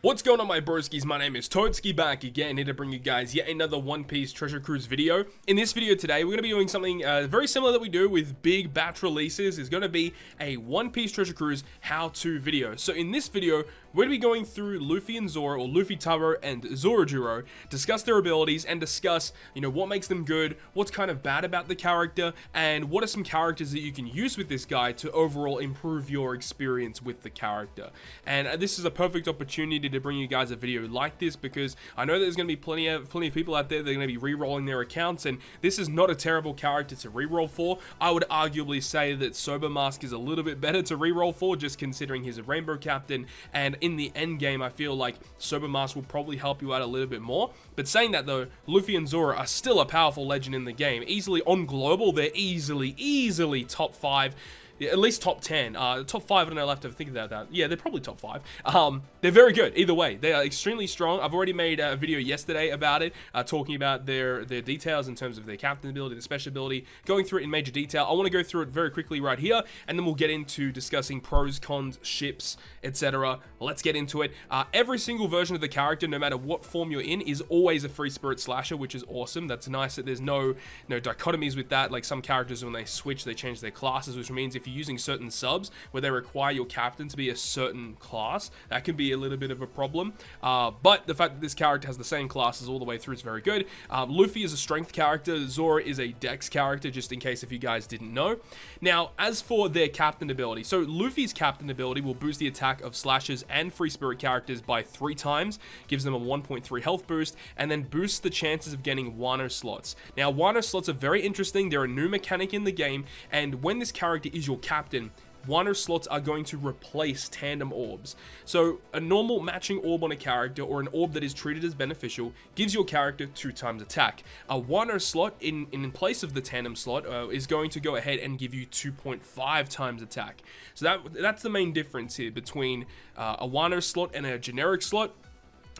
What's going on, my broskies? My name is Toadskii, back again here to bring you guys yet another One Piece Treasure Cruise video. In this video today, we're going to be doing something very similar that we do with big batch releases. Is going to be a One Piece Treasure Cruise how-to video. So in this video, we're going to be going through Luffy and Zoro, or Luffytaro and Zorojuro, discuss their abilities and discuss, what makes them good, what's kind of bad about the character, and what are some characters that you can use with this guy to overall improve your experience with the character. And this is a perfect opportunity to bring you guys a video like this, because I know there's going to be plenty of people out there that are going to be re-rolling their accounts, and this is not a terrible character to re-roll for. I would arguably say that Sober Mask is a little bit better to re-roll for, just considering he's a rainbow captain, and in the end game I feel like Sober Mask will probably help you out a little bit more. But saying that though, Luffy and Zoro are still a powerful legend in the game. Easily on global, they're easily top 5. At least top 10. Top 5, I don't know, I'll have to think about that. Yeah, they're probably top 5. They're very good, either way. They are extremely strong. I've already made a video yesterday about it, talking about their details in terms of their captain ability, the special ability, going through it in major detail. I want to go through it very quickly right here, and then we'll get into discussing pros, cons, ships, etc. Let's get into it. Every single version of the character, no matter what form you're in, is always a free spirit slasher, which is awesome. That's nice that there's no dichotomies with that. Like some characters, when they switch, they change their classes, which means if you're using certain subs where they require your captain to be a certain class, that can be a little bit of a problem. But the fact that this character has the same classes all the way through is very good. Luffy is a strength character. Zoro is a dex character, just in case if you guys didn't know. Now, as for their captain ability, so Luffy's captain ability will boost the attack of slashers and free spirit characters by 3 times, gives them a 1.3 health boost, and then boosts the chances of getting Wano slots. Now, Wano slots are very interesting. They're a new mechanic in the game, and when this character is your captain, Wano slots are going to replace tandem orbs. So a normal matching orb on a character, or an orb that is treated as beneficial, gives your character 2 times attack. A Wano slot in place of the tandem slot is going to go ahead and give you 2.5 times attack. So that's the main difference here between a Wano slot and a generic slot.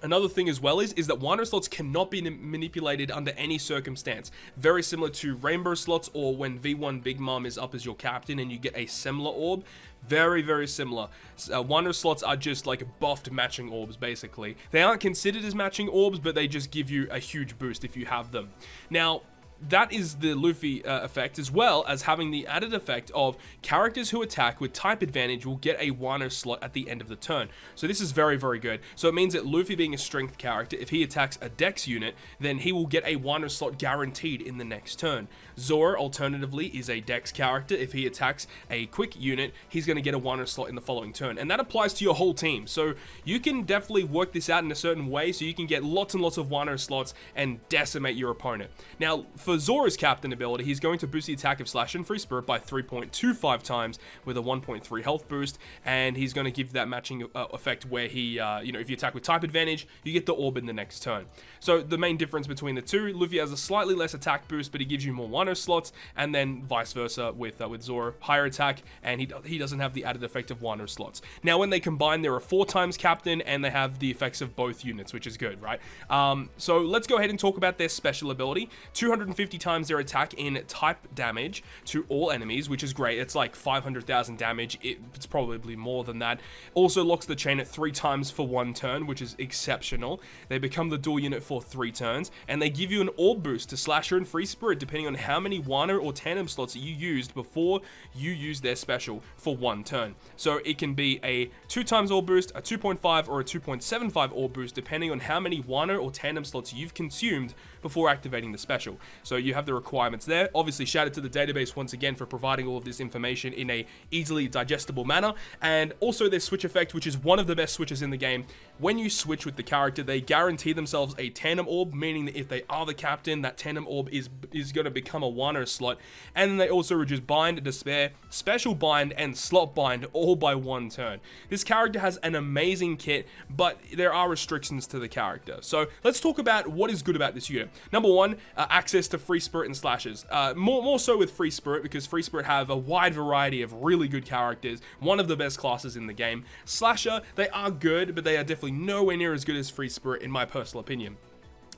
Another thing as well is that Wano slots cannot be manipulated under any circumstance. Very similar to Rainbow slots, or when V1 Big Mom is up as your captain and you get a similar orb. Very similar. Wano slots are just like buffed matching orbs, basically. They aren't considered as matching orbs, but they just give you a huge boost if you have them. Now, that is the Luffy effect, as well as having the added effect of characters who attack with type advantage will get a Wano slot at the end of the turn. So this is very good. So it means that Luffy, being a strength character, if he attacks a dex unit, then he will get a Wano slot guaranteed in the next turn. Zoro, alternatively, is a dex character. If he attacks a quick unit, he's going to get a Wano slot in the following turn. And that applies to your whole team. So you can definitely work this out in a certain way so you can get lots and lots of Wano slots and decimate your opponent. Now, for Zoro's captain ability, he's going to boost the attack of Slash and Free Spirit by 3.25 times with a 1.3 health boost, and he's going to give that matching effect where he, if you attack with type advantage, you get the orb in the next turn. So the main difference between the two, Luffy has a slightly less attack boost, but he gives you more Wano slots, and then vice versa with Zoro, higher attack, and he doesn't have the added effect of Wano slots. Now, when they combine, there are 4 times captain, and they have the effects of both units, which is good, right? So let's go ahead and talk about their special ability. 250 times their attack in type damage to all enemies, which is great. It's like 500,000 damage. It's probably more than that. Also locks the chain at 3 times for 1 turn, which is exceptional. They become the dual unit for 3 turns, and they give you an orb boost to Slasher and Free Spirit depending on how many Wano or tandem slots you used before you use their special for 1 turn. So it can be a 2 times orb boost, a 2.5 or a 2.75 orb boost depending on how many Wano or tandem slots you've consumed before activating the special. So you have the requirements there. Obviously, shout out to the database once again for providing all of this information in a easily digestible manner. And also their switch effect, which is one of the best switches in the game. When you switch with the character, they guarantee themselves a tandem orb, meaning that if they are the captain, that tandem orb is going to become a Wano slot. And then they also reduce bind, despair, special bind, and slot bind all by 1 turn. This character has an amazing kit, but there are restrictions to the character. So let's talk about what is good about this unit. Number 1, access to Free Spirit and Slashers. More so with Free Spirit, because Free Spirit have a wide variety of really good characters, one of the best classes in the game. Slasher, they are good, but they are definitely nowhere near as good as Free Spirit in my personal opinion.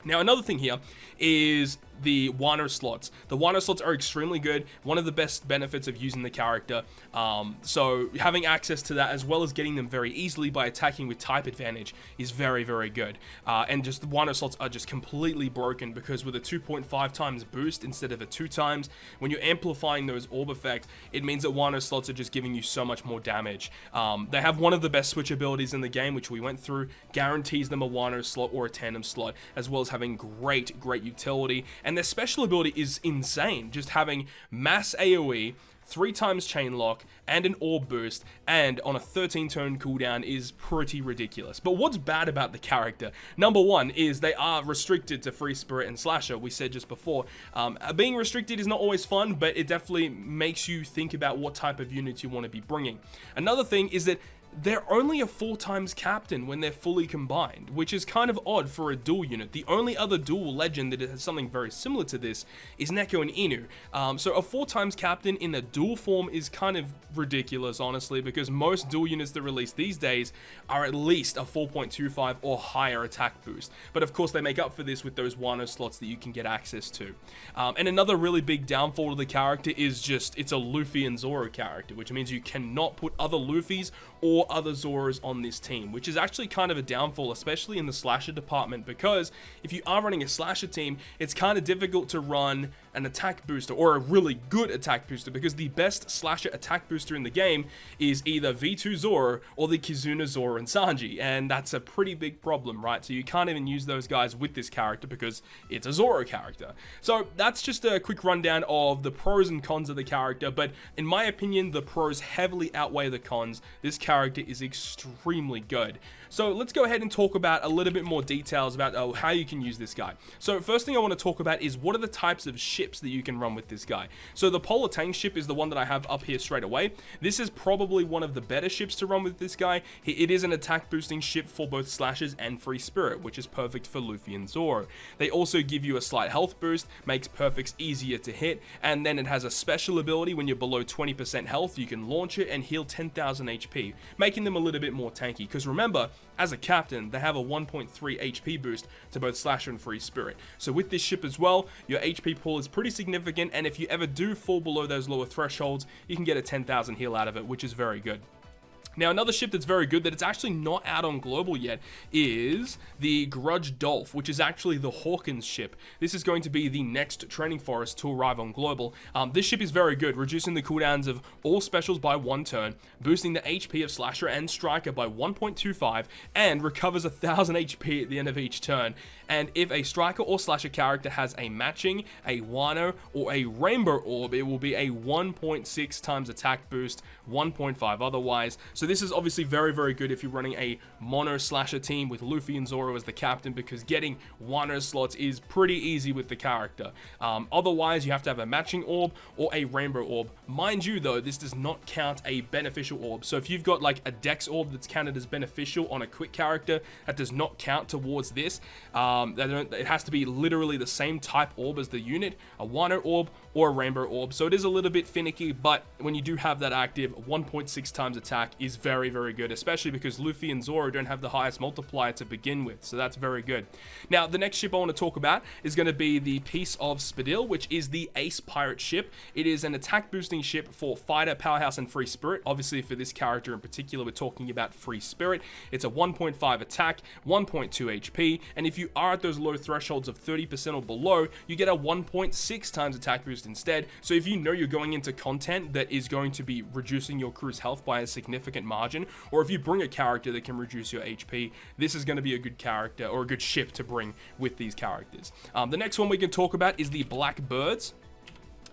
Now, another thing here is the Wano slots. The Wano slots are extremely good, one of the best benefits of using the character. So having access to that, as well as getting them very easily by attacking with type advantage, is very, very good. And just the Wano slots are just completely broken, because with a 2.5 times boost instead of a 2 times, when you're amplifying those orb effects, it means that Wano slots are just giving you so much more damage. They have one of the best switch abilities in the game, which we went through, guarantees them a Wano slot or a tandem slot, as well as having great utility. And their special ability is insane, just having mass AoE, 3 times chain lock, and an orb boost, and on a 13 turn cooldown is pretty ridiculous. But what's bad about the character? Number one is they are restricted to Free Spirit and Slasher, we said just before. Being restricted is not always fun, but it definitely makes you think about what type of units you want to be bringing. Another thing is that they're only a 4 times captain when they're fully combined, which is kind of odd for a dual unit. The only other dual legend that has something very similar to this is Neko and Inu. So a 4 times captain in a dual form is kind of ridiculous, honestly, because most dual units that release these days are at least a 4.25 or higher attack boost. But of course, they make up for this with those Wano slots that you can get access to. And another really big downfall to the character is just, it's a Luffy and Zoro character, which means you cannot put other Luffys or other Zoros on this team, which is actually kind of a downfall, especially in the slasher department, because if you are running a slasher team, it's kind of difficult to run an attack booster, or a really good attack booster, because the best slasher attack booster in the game is either V2 Zoro or the Kizuna Zoro and Sanji, and that's a pretty big problem, right? So you can't even use those guys with this character because it's a Zoro character. So that's just a quick rundown of the pros and cons of the character, but in my opinion, the pros heavily outweigh the cons. This character is extremely good. So let's go ahead and talk about a little bit more details about how you can use this guy. So first thing I want to talk about is what are the types of ships that you can run with this guy. So the Polar Tank ship is the one that I have up here straight away. This is probably one of the better ships to run with this guy. It is an attack boosting ship for both Slashers and Free Spirit, which is perfect for Luffy and Zoro. They also give you a slight health boost, makes perfects easier to hit, and then it has a special ability when you're below 20% health, you can launch it and heal 10,000 HP, making them a little bit more tanky, because remember, as a captain, they have a 1.3 HP boost to both Slasher and Free Spirit. So with this ship as well, your HP pool is pretty significant, and if you ever do fall below those lower thresholds, you can get a 10,000 heal out of it, which is very good. Now, another ship that's very good that it's actually not out on global yet is the Grudge Dolph, which is actually the Hawkins ship. This is going to be the next training forest to arrive on global. This ship is very good, reducing the cooldowns of all specials by 1 turn, boosting the HP of Slasher and Striker by 1.25, and recovers 1000 HP at the end of each turn. And if a Striker or Slasher character has a matching, a Wano, or a Rainbow Orb, it will be a 1.6 times attack boost, 1.5 otherwise. So this is obviously very, very good if you're running a mono Slasher team with Luffy and Zoro as the captain, because getting Wano slots is pretty easy with the character. Otherwise, you have to have a matching orb or a Rainbow Orb. Mind you, though, this does not count a beneficial orb. So if you've got like a Dex Orb that's counted as beneficial on a quick character, that does not count towards this. It has to be literally the same type orb as the unit, a Wano Orb or a Rainbow Orb. So it is a little bit finicky, but when you do have that active, 1.6 times attack is very, very good, especially because Luffy and Zoro don't have the highest multiplier to begin with, so that's very good. Now, the next ship I want to talk about is going to be the Piece of Spadil, which is the Ace Pirate ship. It is an attack boosting ship for Fighter, Powerhouse, and Free Spirit. Obviously, for this character in particular, we're talking about Free Spirit. It's a 1.5 attack, 1.2 HP, and if you are at those low thresholds of 30% or below, you get a 1.6 times attack boost instead. So if you know you're going into content that is going to be reducing your crew's health by a significant margin, or if you bring a character that can reduce your HP, this is going to be a good character or a good ship to bring with these characters. The next one we can talk about is the Blackbirds.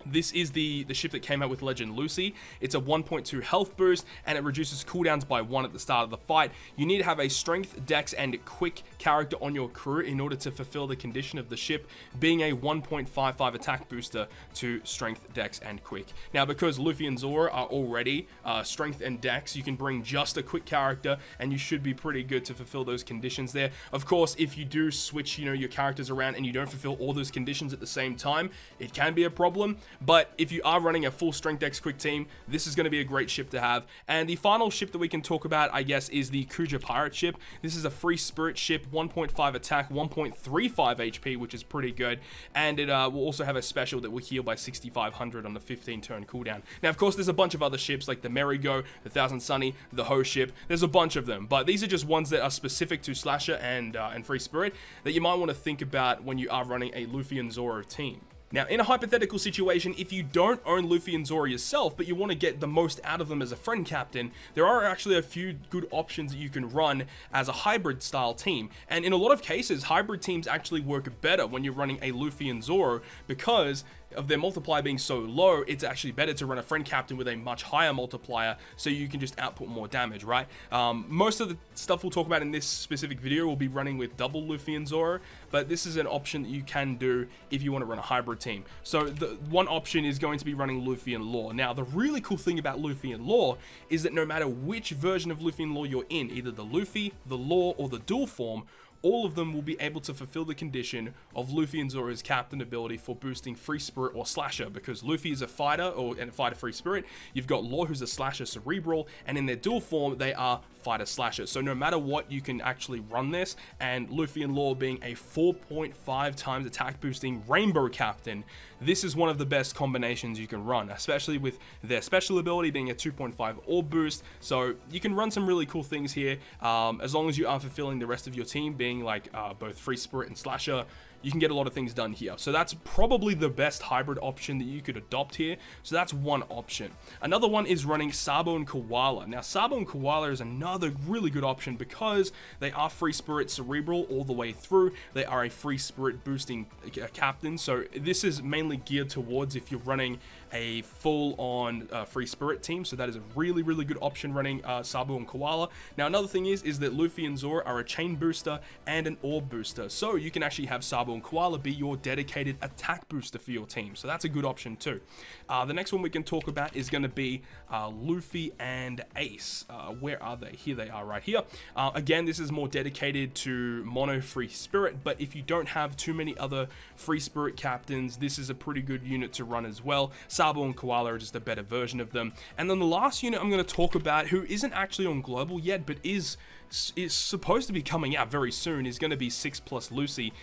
This is the ship that came out with Legend Lucy. It's a 1.2 health boost, and it reduces cooldowns by 1 at the start of the fight. You need to have a strength, dex, and quick character on your crew in order to fulfill the condition of the ship being a 1.55 attack booster to strength, dex, and quick. Now, because Luffy and Zoro are already strength and dex, you can bring just a quick character, and you should be pretty good to fulfill those conditions there. Of course, if you do switch, your characters around and you don't fulfill all those conditions at the same time, it can be a problem. But if you are running a full strength dex quick team, this is going to be a great ship to have. And the final ship that we can talk about, I guess, is the Kuja pirate ship. This is a free spirit ship, 1.5 attack, 1.35 HP, which is pretty good. And it will also have a special that will heal by 6,500 on the 15 turn cooldown. Now, of course, there's a bunch of other ships like the Merry-Go, the Thousand Sunny, the Ho ship. There's a bunch of them, but these are just ones that are specific to Slasher and free spirit that you might want to think about when you are running a Luffy and Zoro team. Now, in a hypothetical situation, if you don't own Luffy and Zoro yourself, but you want to get the most out of them as a friend captain, there are actually a few good options that you can run as a hybrid style team. And in a lot of cases, hybrid teams actually work better when you're running a Luffy and Zoro because of their multiplier being so low. It's actually better to run a friend captain with a much higher multiplier so you can just output more damage, right? Most of the stuff we'll talk about in this specific video will be running with double Luffy and Zoro, but this is an option that you can do if you want to run a hybrid team. So the one option is going to be running Luffy and Law. Now, the really cool thing about Luffy and Law is that no matter which version of Luffy and Law you're in, either the Luffy, the Law, or the dual form, all of them will be able to fulfill the condition of Luffy and Zoro's captain ability for boosting free spirit or slasher, because Luffy is a fighter and fighter free spirit. You've got Law, who's a slasher cerebral, and in their dual form they are fighter slasher. So no matter what, you can actually run this, and Luffy and Law being a 4.5 times attack boosting rainbow captain, this is one of the best combinations you can run, especially with their special ability being a 2.5 orb boost. So you can run some really cool things here, as long as you are fulfilling the rest of your team being like both free spirit and slasher. You can get a lot of things done here. So that's probably the best hybrid option that you could adopt here. So that's one option. Another one is running Sabo and Coalla. Now, Sabo and Coalla is another really good option because they are free spirit cerebral all the way through. They are a free spirit boosting captain. So this is mainly geared towards if you're running a full-on free spirit team. So that is a really, really good option running Sabo and Coalla. Now, another thing is that Luffy and Zoro are a chain booster and an orb booster. So you can actually have Sabo and Coalla be your dedicated attack booster for your team. So that's a good option too. The next one we can talk about is going to be Luffy and Ace. Where are they? Here they are, right here. Again, this is more dedicated to mono free spirit, but if you don't have too many other free spirit captains, this is a pretty good unit to run as well. Sabo and Coalla are just a better version of them. And then the last unit I'm going to talk about, who isn't actually on global yet, but is supposed to be coming out very soon, is going to be 6+ Lucy.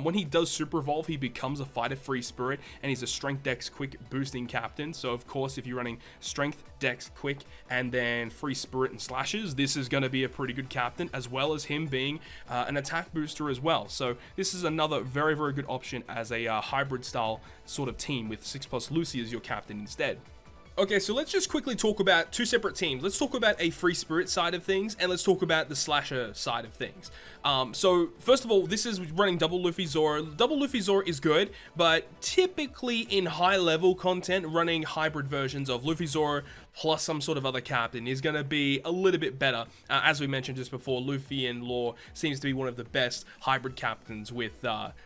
When he does super evolve, he becomes a fighter free spirit, and he's a strength dex quick boosting captain. So of course, if you're running strength dex quick and then free spirit and slashes, this is going to be a pretty good captain, as well as him being an attack booster as well. So this is another very, very good option as a hybrid style sort of team with 6+ Lucy as your captain instead. Okay, so let's just quickly talk about two separate teams. Let's talk about a free spirit side of things, and let's talk about the slasher side of things. So first of all, this is running double Luffy Zoro. Double Luffy Zoro is good, but typically in high level content, running hybrid versions of Luffy Zoro plus some sort of other captain is going to be a little bit better. As we mentioned just before, Luffy and Law seems to be one of the best hybrid captains with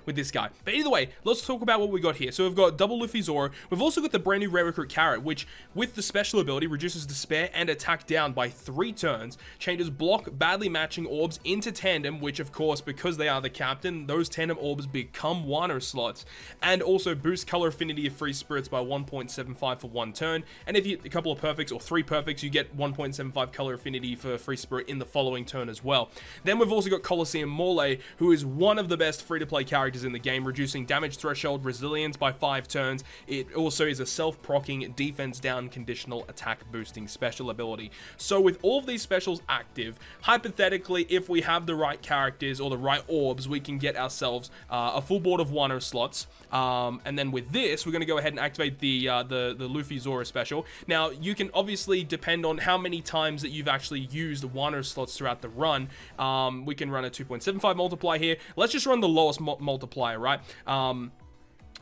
this guy. But either way, let's talk about what we got here. So we've got double Luffy Zoro. We've also got the brand new rare recruit Carrot, which with the special ability reduces despair and attack down by 3 turns, changes block badly matching orbs into tandem, which of course, because they are the captain, those tandem orbs become Wano slots, and also boosts color affinity of free spirits by 1.75 for 1 turn. And if you a couple of perfects or 3 perfects, you get 1.75 color affinity for free spirit in the following turn as well. Then we've also got Colosseum Mole, who is one of the best free-to-play characters in the game, reducing damage threshold resilience by 5 turns. It also is a self-proccing defense down conditional attack boosting special ability. So with all of these specials active, hypothetically, if we have the right characters or the right orbs, we can get ourselves a full board of Wano slots. And then with this, we're going to go ahead and activate the Luffy Zoro special. Now, you can obviously depend on how many times that you've actually used Wano slots throughout the run. We can run a 2.75 multiplier here. Let's just run the lowest multiplier, right?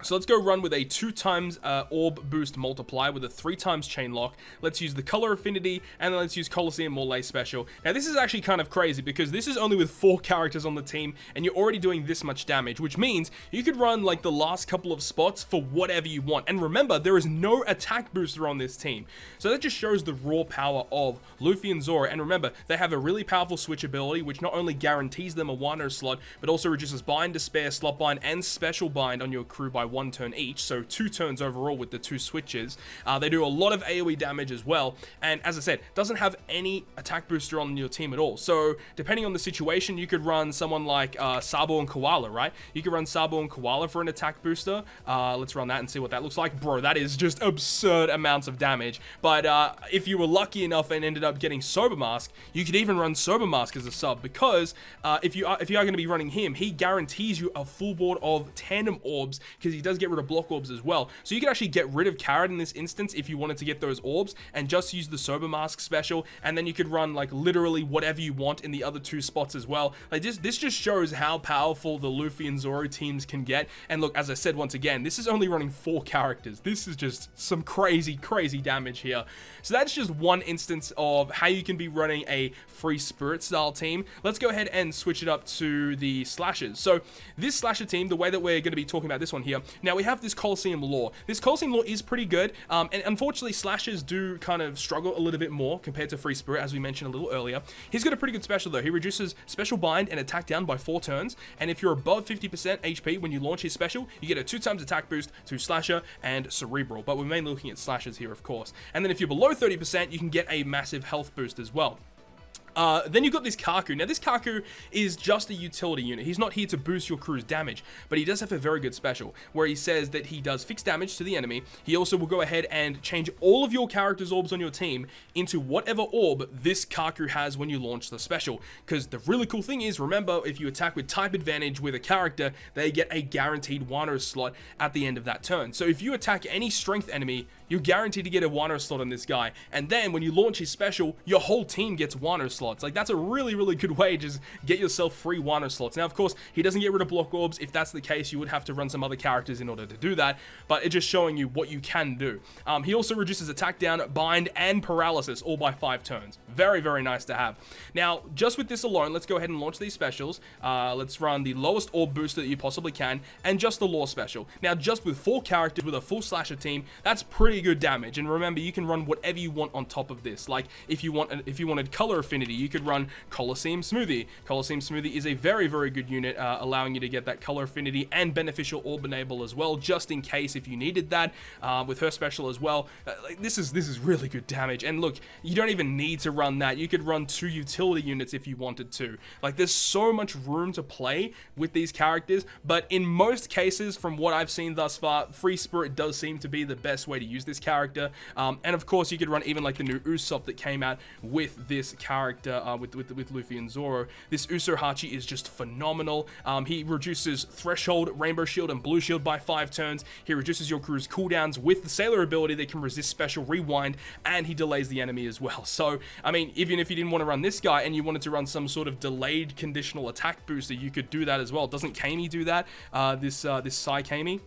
So let's go run with a 2 times orb boost multiplier with a 3 times chain lock. Let's use the color affinity, and then let's use Colosseum Mole special. Now this is actually kind of crazy because this is only with 4 characters on the team, and you're already doing this much damage, which means you could run like the last couple of spots for whatever you want. And remember, there is no attack booster on this team. So that just shows the raw power of Luffy and Zoro. And remember, they have a really powerful switch ability, which not only guarantees them a Wano slot, but also reduces bind, despair, slot bind, and special bind on your crew by by 1 turn each, so 2 turns overall with the 2 switches. They do a lot of AoE damage as well, and as I said, doesn't have any attack booster on your team at all. So depending on the situation, you could run someone like Sabo and Coalla, right? You could run Sabo and Coalla for an attack booster. Let's run that and see what that looks like. Bro, that is just absurd amounts of damage. But if you were lucky enough and ended up getting Sober Mask, you could even run Sober Mask as a sub, because if you are going to be running him, he guarantees you a full board of tandem orbs, because he does get rid of block orbs as well. So you could actually get rid of Carrot in this instance if you wanted to get those orbs and just use the Sober Mask special, and then you could run like literally whatever you want in the other 2 spots as well. Like this just shows how powerful the Luffy and Zoro teams can get. And look, as I said once again, this is only running 4 characters. This is just some crazy damage here. So that's just one instance of how you can be running a free spirit style team. Let's go ahead and switch it up to the slashers. So this slasher team, the way that we're going to be talking about this one here, now we have this Colosseum lore. This Colosseum lore is pretty good, and unfortunately slashers do kind of struggle a little bit more compared to free spirit, as we mentioned a little earlier. He's got a pretty good special though. He reduces special bind and attack down by 4 turns, and if you're above 50% HP when you launch his special, you get a 2 times attack boost to slasher and cerebral, but we're mainly looking at slashers here, of course. And then if you're below 30%, you can get a massive health boost as well. Then you've got this Kaku. Now this Kaku is just a utility unit. He's not here to boost your crew's damage, but he does have a very good special where he says that he does fixed damage to the enemy. He also will go ahead and change all of your characters' orbs on your team into whatever orb this Kaku has when you launch the special. Because the really cool thing is, remember, if you attack with type advantage with a character, they get a guaranteed Wano slot at the end of that turn. So if you attack any strength enemy, you're guaranteed to get a Wano slot on this guy. And then when you launch his special, your whole team gets Wano slots. Like, that's a really good way to just get yourself free Wano slots. Now, of course, he doesn't get rid of block orbs. If that's the case, you would have to run some other characters in order to do that. But it's just showing you what you can do. He also reduces attack down, bind, and paralysis all by 5 turns. Very nice to have. Now, just with this alone, let's go ahead and launch these specials. Let's run the lowest orb booster that you possibly can, and just the lore special. Now, just with 4 characters with a full slasher team, that's pretty good damage. And remember, you can run whatever you want on top of this. Like, if you wanted color affinity, you could run Colosseum Smoothie. Colosseum Smoothie is a very good unit, allowing you to get that color affinity and beneficial orb enable as well, just in case if you needed that. With her special as well, this is really good damage. And look, you don't even need to run that. You could run 2 utility units if you wanted to. Like, there's so much room to play with these characters, but in most cases, from what I've seen thus far, Free Spirit does seem to be the best way to use this character. And of course, you could run even like the new Usopp that came out with this character, with Luffy and Zoro. This Uso Hachi is just phenomenal. He reduces Threshold, Rainbow Shield, and Blue Shield by 5 turns. He reduces your crew's cooldowns with the Sailor ability that can resist Special Rewind, and he delays the enemy as well. So, I mean, even if you didn't want to run this guy and you wanted to run some sort of delayed conditional attack booster, you could do that as well. Doesn't Kami do that? This Sai Kami?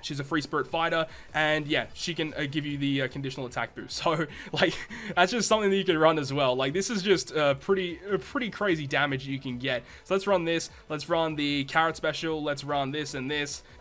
She's a free spirit fighter, and yeah, she can give you the conditional attack boost. So, like, that's just something that you can run as well. Like, this is just pretty crazy damage you can get. So let's run this. Let's run the Carrot special. Let's run this, and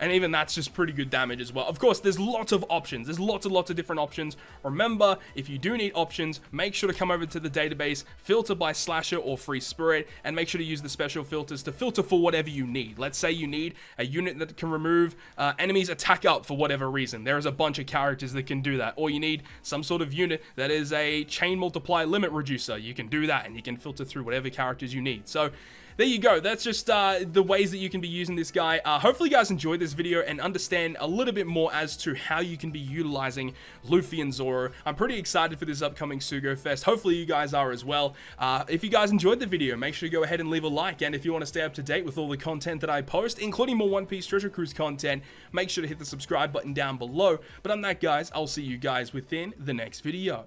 even that's just pretty good damage as well. Of course, there's lots of options. There's lots of different options. Remember, if you do need options, make sure to come over to the database, filter by slasher or free spirit, and make sure to use the special filters to filter for whatever you need. Let's say you need a unit that can remove enemies attack up for whatever reason. There is a bunch of characters that can do that. Or you need some sort of unit that is a chain multiply limit reducer. You can do that, and you can filter through whatever characters you need. So there you go. That's just the ways that you can be using this guy. Hopefully you guys enjoyed this video and understand a little bit more as to how you can be utilizing Luffy and Zoro. I'm pretty excited for this upcoming Sugo Fest. Hopefully you guys are as well. If you guys enjoyed the video, make sure to go ahead and leave a like. And if you want to stay up to date with all the content that I post, including more One Piece Treasure Cruise content, make sure to hit the subscribe button down below. But on that, guys, I'll see you guys within the next video.